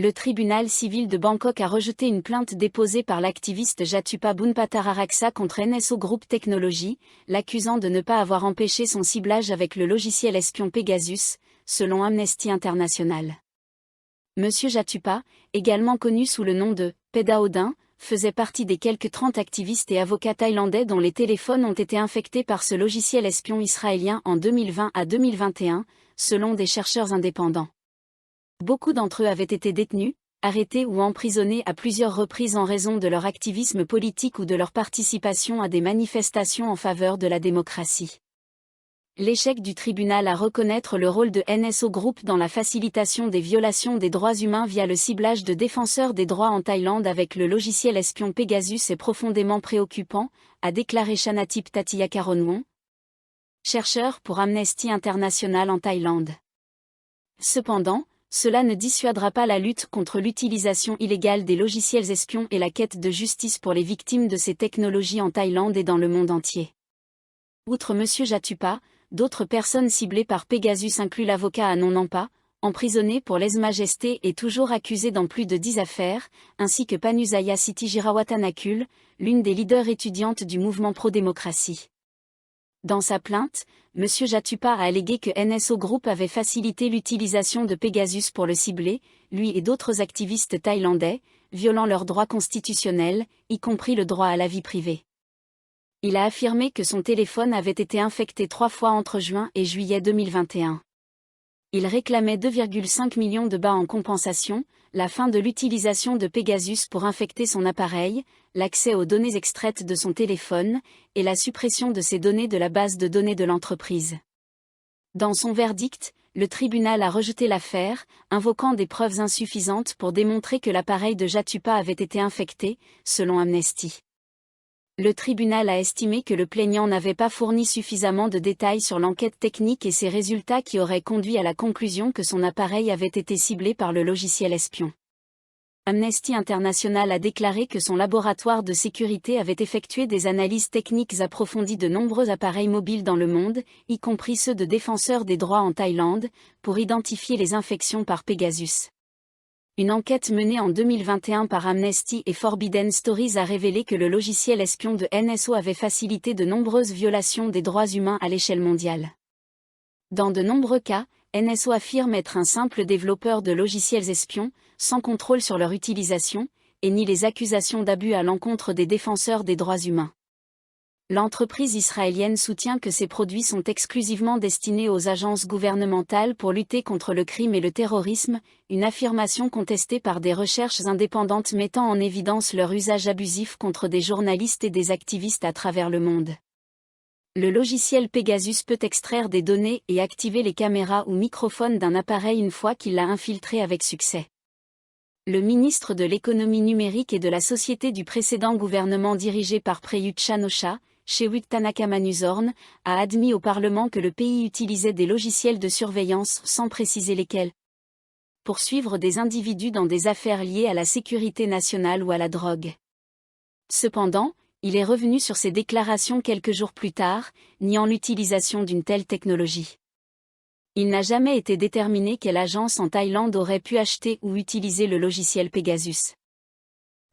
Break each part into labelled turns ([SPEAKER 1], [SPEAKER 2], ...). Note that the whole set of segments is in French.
[SPEAKER 1] Le tribunal civil de Bangkok a rejeté une plainte déposée par l'activiste Jatupa Bunpatararaksa contre NSO Group Technology, l'accusant de ne pas avoir empêché son ciblage avec le logiciel espion Pegasus, selon Amnesty International. Monsieur Jatupa, également connu sous le nom de Pedaodin, faisait partie des quelques 30 activistes et avocats thaïlandais dont les téléphones ont été infectés par ce logiciel espion israélien en 2020 à 2021, selon des chercheurs indépendants. Beaucoup d'entre eux avaient été détenus, arrêtés ou emprisonnés à plusieurs reprises en raison de leur activisme politique ou de leur participation à des manifestations en faveur de la démocratie. L'échec du tribunal à reconnaître le rôle de NSO Group dans la facilitation des violations des droits humains via le ciblage de défenseurs des droits en Thaïlande avec le logiciel espion Pegasus est profondément préoccupant, a déclaré Chanatip Tatiyakaronwong, chercheur pour Amnesty International en Thaïlande. Cependant, cela ne dissuadera pas la lutte contre l'utilisation illégale des logiciels espions et la quête de justice pour les victimes de ces technologies en Thaïlande et dans le monde entier. Outre M. Jatupa, d'autres personnes ciblées par Pegasus incluent l'avocat Anon Nampa, emprisonné pour lèse-majesté et toujours accusé dans plus de 10 affaires, ainsi que Panusaya Sitijirawattanakul, l'une des leaders étudiantes du mouvement pro-démocratie. Dans sa plainte, M. Jatupa a allégué que NSO Group avait facilité l'utilisation de Pegasus pour le cibler, lui et d'autres activistes thaïlandais, violant leurs droits constitutionnels, y compris le droit à la vie privée. Il a affirmé que son téléphone avait été infecté 3 fois entre juin et juillet 2021. Il réclamait 2,5 millions de bahts en compensation, la fin de l'utilisation de Pegasus pour infecter son appareil, l'accès aux données extraites de son téléphone, et la suppression de ces données de la base de données de l'entreprise. Dans son verdict, le tribunal a rejeté l'affaire, invoquant des preuves insuffisantes pour démontrer que l'appareil de Jatupa avait été infecté, selon Amnesty. Le tribunal a estimé que le plaignant n'avait pas fourni suffisamment de détails sur l'enquête technique et ses résultats qui auraient conduit à la conclusion que son appareil avait été ciblé par le logiciel espion. Amnesty International a déclaré que son laboratoire de sécurité avait effectué des analyses techniques approfondies de nombreux appareils mobiles dans le monde, y compris ceux de défenseurs des droits en Thaïlande, pour identifier les infections par Pegasus. Une enquête menée en 2021 par Amnesty et Forbidden Stories a révélé que le logiciel espion de NSO avait facilité de nombreuses violations des droits humains à l'échelle mondiale. Dans de nombreux cas, NSO affirme être un simple développeur de logiciels espions, sans contrôle sur leur utilisation, et nie les accusations d'abus à l'encontre des défenseurs des droits humains. L'entreprise israélienne soutient que ces produits sont exclusivement destinés aux agences gouvernementales pour lutter contre le crime et le terrorisme, une affirmation contestée par des recherches indépendantes mettant en évidence leur usage abusif contre des journalistes et des activistes à travers le monde. Le logiciel Pegasus peut extraire des données et activer les caméras ou microphones d'un appareil une fois qu'il l'a infiltré avec succès. Le ministre de l'économie numérique et de la société du précédent gouvernement dirigé par Prayut Chan-o-cha, Chewit Tanaka-Manuzorn, a admis au Parlement que le pays utilisait des logiciels de surveillance sans préciser lesquels, pour suivre des individus dans des affaires liées à la sécurité nationale ou à la drogue. Cependant, il est revenu sur ses déclarations quelques jours plus tard, niant l'utilisation d'une telle technologie. Il n'a jamais été déterminé quelle agence en Thaïlande aurait pu acheter ou utiliser le logiciel Pegasus.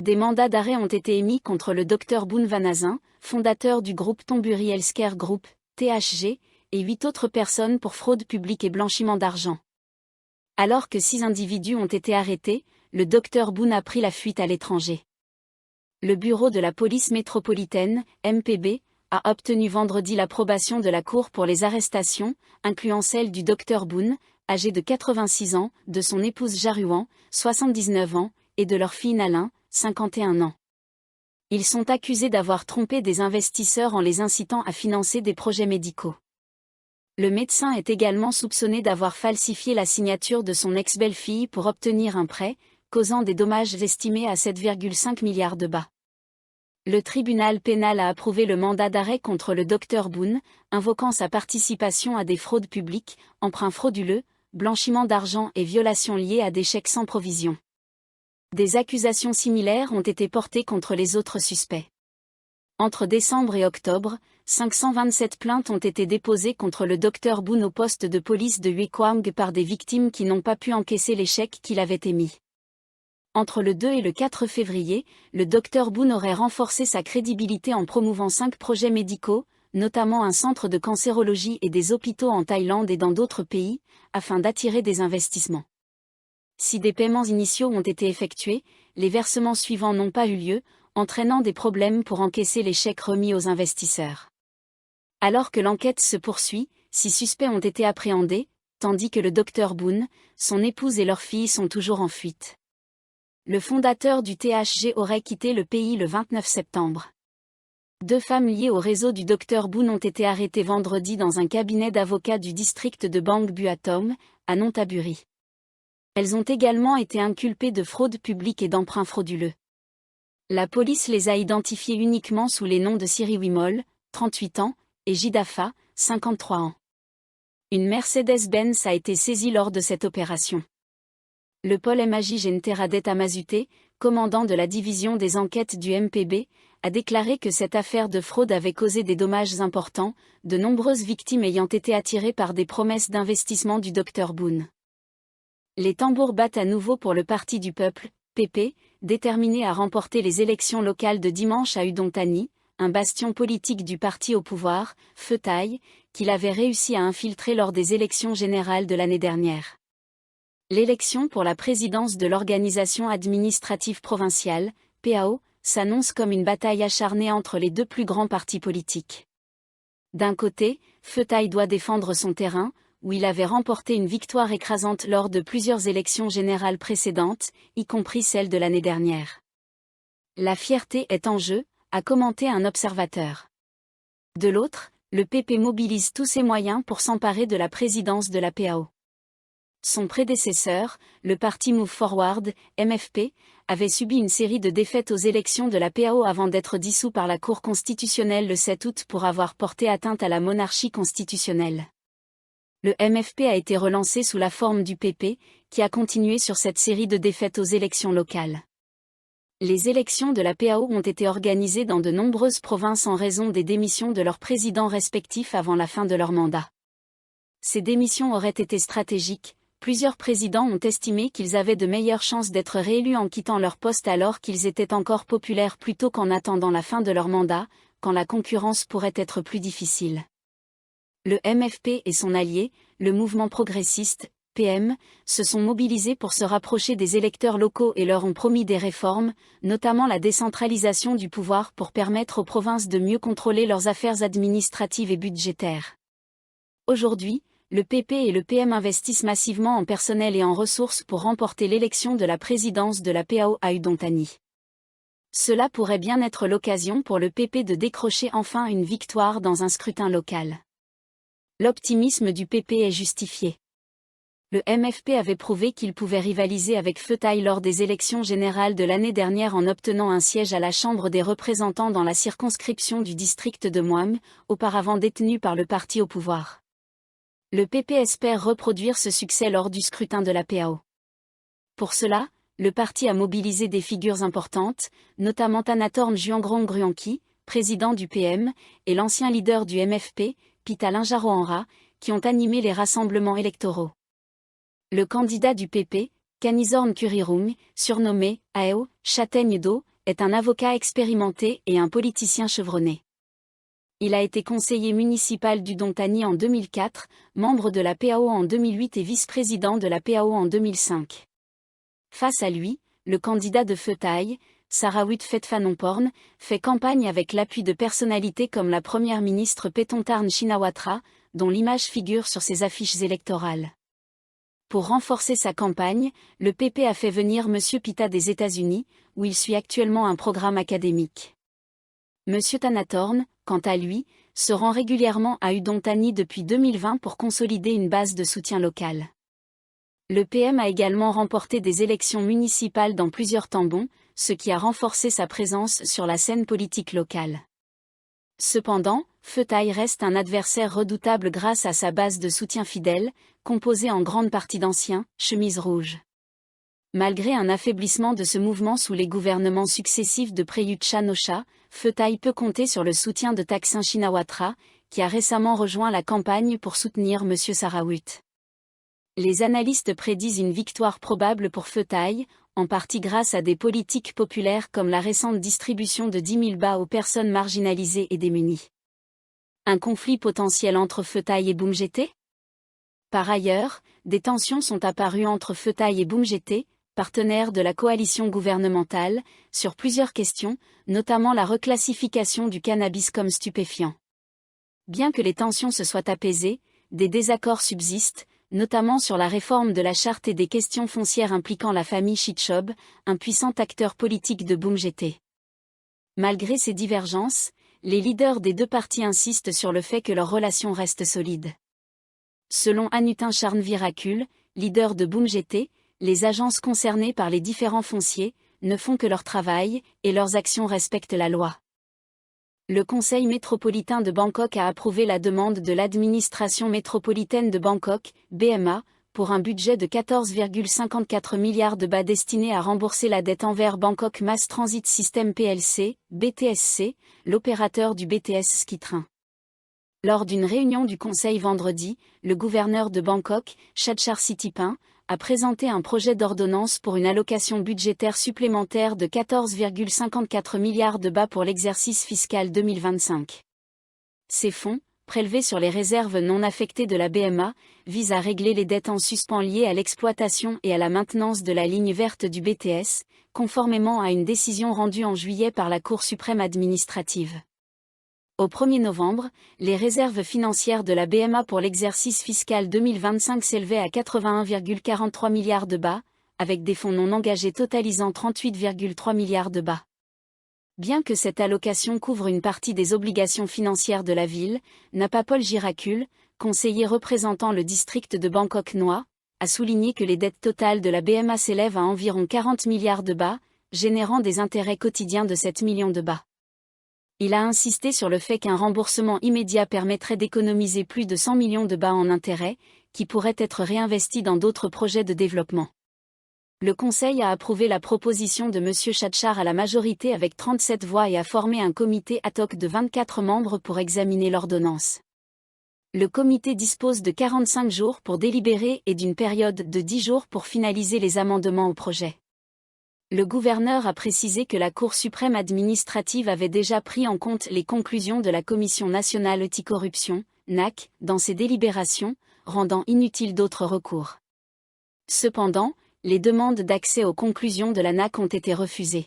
[SPEAKER 1] Des mandats d'arrêt ont été émis contre le Dr Boon Vanazin, fondateur du groupe Thonburi Healthcare Group, THG, et 8 autres personnes pour fraude publique et blanchiment d'argent. Alors que 6 individus ont été arrêtés, le Dr Boon a pris la fuite à l'étranger. Le bureau de la police métropolitaine, MPB, a obtenu vendredi l'approbation de la Cour pour les arrestations, incluant celle du Dr Boon, âgé de 86 ans, de son épouse Jaruan, 79 ans, et de leur fille Nalin, 51 ans. Ils sont accusés d'avoir trompé des investisseurs en les incitant à financer des projets médicaux. Le médecin est également soupçonné d'avoir falsifié la signature de son ex-belle-fille pour obtenir un prêt, causant des dommages estimés à 7,5 milliards de bahts. Le tribunal pénal a approuvé le mandat d'arrêt contre le Dr Boon, invoquant sa participation à des fraudes publiques, emprunts frauduleux, blanchiment d'argent et violations liées à des chèques sans provision. Des accusations similaires ont été portées contre les autres suspects. Entre décembre et octobre, 527 plaintes ont été déposées contre le Dr Boon au poste de police de Hue Quang par des victimes qui n'ont pas pu encaisser les chèques qu'il avait émis. Entre le 2 et le 4 février, le Dr Boon aurait renforcé sa crédibilité en promouvant 5 projets médicaux, notamment un centre de cancérologie et des hôpitaux en Thaïlande et dans d'autres pays, afin d'attirer des investissements. Si des paiements initiaux ont été effectués, les versements suivants n'ont pas eu lieu, entraînant des problèmes pour encaisser les chèques remis aux investisseurs. Alors que l'enquête se poursuit, 6 suspects ont été appréhendés, tandis que le Dr Boon, son épouse et leur fille sont toujours en fuite. Le fondateur du THG aurait quitté le pays le 29 septembre. 2 femmes liées au réseau du Dr Boon ont été arrêtées vendredi dans un cabinet d'avocats du district de Bang Buatom, à Nonthaburi. Elles ont également été inculpées de fraude publique et d'emprunt frauduleux. La police les a identifiées uniquement sous les noms de Siri Wimol, 38 ans, et Jidafa, 53 ans. Une Mercedes-Benz a été saisie lors de cette opération. Le Paul Maji Genteradet Amazute, commandant de la division des enquêtes du MPB, a déclaré que cette affaire de fraude avait causé des dommages importants, de nombreuses victimes ayant été attirées par des promesses d'investissement du Dr Boon. Les tambours battent à nouveau pour le Parti du Peuple, PP, déterminé à remporter les élections locales de dimanche à Udon Thani, un bastion politique du parti au pouvoir, Pheu Thai, qu'il avait réussi à infiltrer lors des élections générales de l'année dernière. L'élection pour la présidence de l'organisation administrative provinciale, PAO, s'annonce comme une bataille acharnée entre les 2 plus grands partis politiques. D'un côté, Pheu Thai doit défendre son terrain, où il avait remporté une victoire écrasante lors de plusieurs élections générales précédentes, y compris celle de l'année dernière. La fierté est en jeu, a commenté un observateur. De l'autre, le PP mobilise tous ses moyens pour s'emparer de la présidence de la PAO. Son prédécesseur, le parti Move Forward, MFP, avait subi une série de défaites aux élections de la PAO avant d'être dissous par la Cour constitutionnelle le 7 août pour avoir porté atteinte à la monarchie constitutionnelle. Le MFP a été relancé sous la forme du PP, qui a continué sur cette série de défaites aux élections locales. Les élections de la PAO ont été organisées dans de nombreuses provinces en raison des démissions de leurs présidents respectifs avant la fin de leur mandat. Ces démissions auraient été stratégiques, plusieurs présidents ont estimé qu'ils avaient de meilleures chances d'être réélus en quittant leur poste alors qu'ils étaient encore populaires plutôt qu'en attendant la fin de leur mandat, quand la concurrence pourrait être plus difficile. Le MFP et son allié, le mouvement progressiste, PM, se sont mobilisés pour se rapprocher des électeurs locaux et leur ont promis des réformes, notamment la décentralisation du pouvoir pour permettre aux provinces de mieux contrôler leurs affaires administratives et budgétaires. Aujourd'hui, le PP et le PM investissent massivement en personnel et en ressources pour remporter l'élection de la présidence de la PAO à Udon Thani. Cela pourrait bien être l'occasion pour le PP de décrocher enfin une victoire dans un scrutin local. L'optimisme du PP est justifié. Le MFP avait prouvé qu'il pouvait rivaliser avec Pheu Thai lors des élections générales de l'année dernière en obtenant un siège à la Chambre des représentants dans la circonscription du district de Muam, auparavant détenue par le parti au pouvoir. Le PP espère reproduire ce succès lors du scrutin de la PAO. Pour cela, le parti a mobilisé des figures importantes, notamment Thanatorn Juangrong Gruanki, président du PM, et l'ancien leader du MFP, Pita Linjaroenra, qui ont animé les rassemblements électoraux. Le candidat du PP, Kanizorn Kurirum, surnommé Aeo, Châtaigne d'eau, est un avocat expérimenté et un politicien chevronné. Il a été conseiller municipal d'Udon Thani en 2004, membre de la PAO en 2008 et vice-président de la PAO en 2005. Face à lui, le candidat de Pheu Thai, Sarawit Phitpanongporn, fait campagne avec l'appui de personnalités comme la première ministre Paetongtarn Shinawatra, dont l'image figure sur ses affiches électorales. Pour renforcer sa campagne, le PP a fait venir M. Pita des États-Unis, où il suit actuellement un programme académique. M. Thanatorn, quant à lui, se rend régulièrement à Udon Thani depuis 2020 pour consolider une base de soutien local. Le PM a également remporté des élections municipales dans plusieurs tambons, ce qui a renforcé sa présence sur la scène politique locale. Cependant, Pheu Thai reste un adversaire redoutable grâce à sa base de soutien fidèle, composée en grande partie d'anciens, chemises rouges. Malgré un affaiblissement de ce mouvement sous les gouvernements successifs de Prayut Chan-o-cha, Pheu Thai peut compter sur le soutien de Thaksin Shinawatra, qui a récemment rejoint la campagne pour soutenir M. Sarawit. Les analystes prédisent une victoire probable pour Pheu Thai, en partie grâce à des politiques populaires comme la récente distribution de 10 000 bas aux personnes marginalisées et démunies. Un conflit potentiel entre Feutaï et Boumjeté? Par ailleurs, des tensions sont apparues entre Feutaï et Boumjeté, partenaires de la coalition gouvernementale, sur plusieurs questions, notamment la reclassification du cannabis comme stupéfiant. Bien que les tensions se soient apaisées, des désaccords subsistent, notamment sur la réforme de la charte et des questions foncières impliquant la famille Chitchob, un puissant acteur politique de Boumjeté. Malgré ces divergences, les leaders des deux partis insistent sur le fait que leur relation reste solide. Selon Anutin Charnvirakul, leader de Boumjeté, les agences concernées par les différents fonciers ne font que leur travail, et leurs actions respectent la loi. Le Conseil métropolitain de Bangkok a approuvé la demande de l'administration métropolitaine de Bangkok, BMA, pour un budget de 14,54 milliards de bahts destiné à rembourser la dette envers Bangkok Mass Transit System PLC, BTSC, l'opérateur du BTS Ski Train. Lors d'une réunion du Conseil vendredi, le gouverneur de Bangkok, Chadchar Sitipin, a présenté un projet d'ordonnance pour une allocation budgétaire supplémentaire de 14,54 milliards de bahts pour l'exercice fiscal 2025. Ces fonds, prélevés sur les réserves non affectées de la BMA, visent à régler les dettes en suspens liées à l'exploitation et à la maintenance de la ligne verte du BTS, conformément à une décision rendue en juillet par la Cour suprême administrative. Au 1er novembre, les réserves financières de la BMA pour l'exercice fiscal 2025 s'élevaient à 81,43 milliards de bahts, avec des fonds non engagés totalisant 38,3 milliards de bahts. Bien que cette allocation couvre une partie des obligations financières de la ville, Napapol Girakul, conseiller représentant le district de Bangkok Noa, a souligné que les dettes totales de la BMA s'élèvent à environ 40 milliards de bahts, générant des intérêts quotidiens de 7 millions de bahts. Il a insisté sur le fait qu'un remboursement immédiat permettrait d'économiser plus de 100 millions de bahts en intérêts, qui pourraient être réinvestis dans d'autres projets de développement. Le Conseil a approuvé la proposition de M. Chadchar à la majorité avec 37 voix et a formé un comité ad hoc de 24 membres pour examiner l'ordonnance. Le comité dispose de 45 jours pour délibérer et d'une période de 10 jours pour finaliser les amendements au projet. Le gouverneur a précisé que la Cour suprême administrative avait déjà pris en compte les conclusions de la Commission nationale anticorruption, NAC, dans ses délibérations, rendant inutile d'autres recours. Cependant, les demandes d'accès aux conclusions de la NAC ont été refusées.